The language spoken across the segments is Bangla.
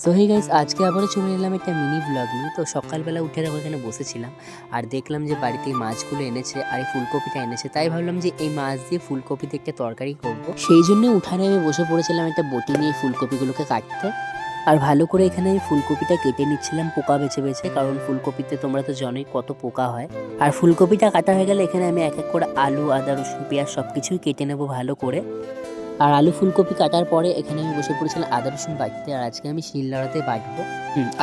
সো হে গাইস, আজকে আবারও চলে এলাম একটা মিনি ব্লগ নিয়ে। তো সকালবেলা উঠে দেখো এখানে বসেছিলাম আর দেখলাম যে বাড়িতে এই মাছগুলো এনেছে আর এই ফুলকপিটা এনেছে। তাই ভাবলাম যে এই মাছ দিয়ে ফুলকপি দিয়ে একটা তরকারি করব। সেই জন্য উঠানে আমি বসে পড়েছিলাম একটা বটি নিয়ে ফুলকপিগুলোকে কাটতে। আর ভালো করে এখানে আমি ফুলকপিটা কেটে নিচ্ছিলাম পোকা বেছে বেছে, কারণ ফুলকপিতে তোমরা তো জানোই কত পোকা হয়। আর ফুলকপিটা কাটা হয়ে গেলে এখানে আমি এক এক করে আলু, আদা, রসুন, পেঁয়াজ সব কিছুই কেটে নেবো ভালো করে। আর আলু ফুলকপি কাটার পরে এখানে আমি বসে পড়েছিলাম আদা রসুন বাটতে। আর আজকে আমি শিলনোড়াতে বাটবো।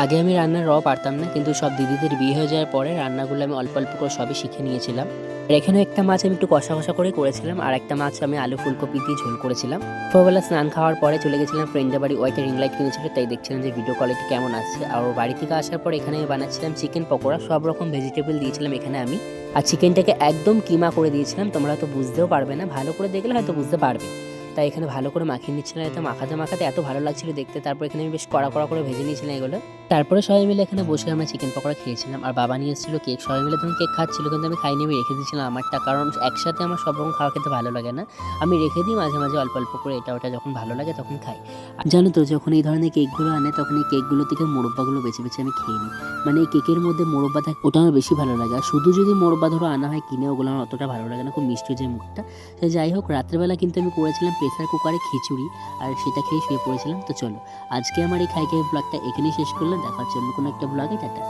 আগে আমি রান্নার পারতাম না, কিন্তু সব দিদিদের বিয়ে হয়ে যাওয়ার পরে রান্নাগুলো আমি অল্প অল্প করে সবই শিখে নিয়েছিলাম। আর এখানে একটা মাছ আমি একটু কষা কষা করে করেছিলাম, আর একটা মাছ আমি আলু ফুলকপি দিয়ে ঝোল করেছিলাম। দুপুরবেলা স্নান খাওয়ার পরে চলে গেছিলাম ফ্রেন্ডের বাড়ি। ও একটা রিং লাইট কিনেছিল, তাই দেখছিলাম যে ভিডিও কোয়ালিটি কেমন আসছে। আর ওর বাড়ি থেকে আসার পর এখানে আমি বানাচ্ছিলাম চিকেন পকোড়া। সব রকম ভেজিটেবল দিয়েছিলাম এখানে আমি। আর চিকেনটাকে একদম কিমা করে দিয়েছিলাম, তোমরা হয়তো বুঝতেও পারবে না, ভালো করে দেখলে হয়তো বুঝতে পারবে। তাই এখানে ভালো করে মাখিয়ে নিচ্ছিলাম, এত মাখাতে মাখাতে এত ভালো লাগছিল দেখতে। তারপর এখানে আমি বেশ কড়া কড়া করে ভেজে নিয়েছিলাম এগুলো। তারপরে সবাই মিলে এখানে বসে আমরা চিকেন পকোড়া খেয়েছিলাম। আর বাবা নিয়ে এসেছিল কেক, সবাই মিলে তখন কেক খাচ্ছিল, কিন্তু আমি খাইনি, আমি রেখে দিয়েছিলাম আমারটা। কারণ একসাথে আমার সব রকম খাওয়া খেতে ভালো লাগে না, আমি রেখে দিই মাঝে মাঝে অল্প অল্প করে, এটা ওটা যখন ভালো লাগে তখন খাই। আর জানো তো, যখন এই ধরনের কেকগুলো আনে তখন এই কেকগুলো থেকে মোরব্বাগুলো বেছে বেছে আমি খেয়ে নিই। মানে এই কেকের মধ্যে মোরব্বা থাকে, ওটা আমার বেশি ভালো লাগে। আর শুধু যদি মোরব্বা ধরো আনা হয় কিনে, ওগুলো আমার অতটা ভালো লাগে না, খুব মিষ্টি যে মুখটা। সে যাই হোক, রাত্রেবেলা কিন্তু আমি করেছিলাম প্রেসার কুকারে খিচুড়ি, আর সেটা খেয়ে শুয়ে পড়েছিলাম। তো চলো, আজকে আমার এই খাই খাই ব্লগটা এখানেই শেষ করলাম। দেখা হচ্ছে অন্য কোনো একটা ব্লগে। টাটা।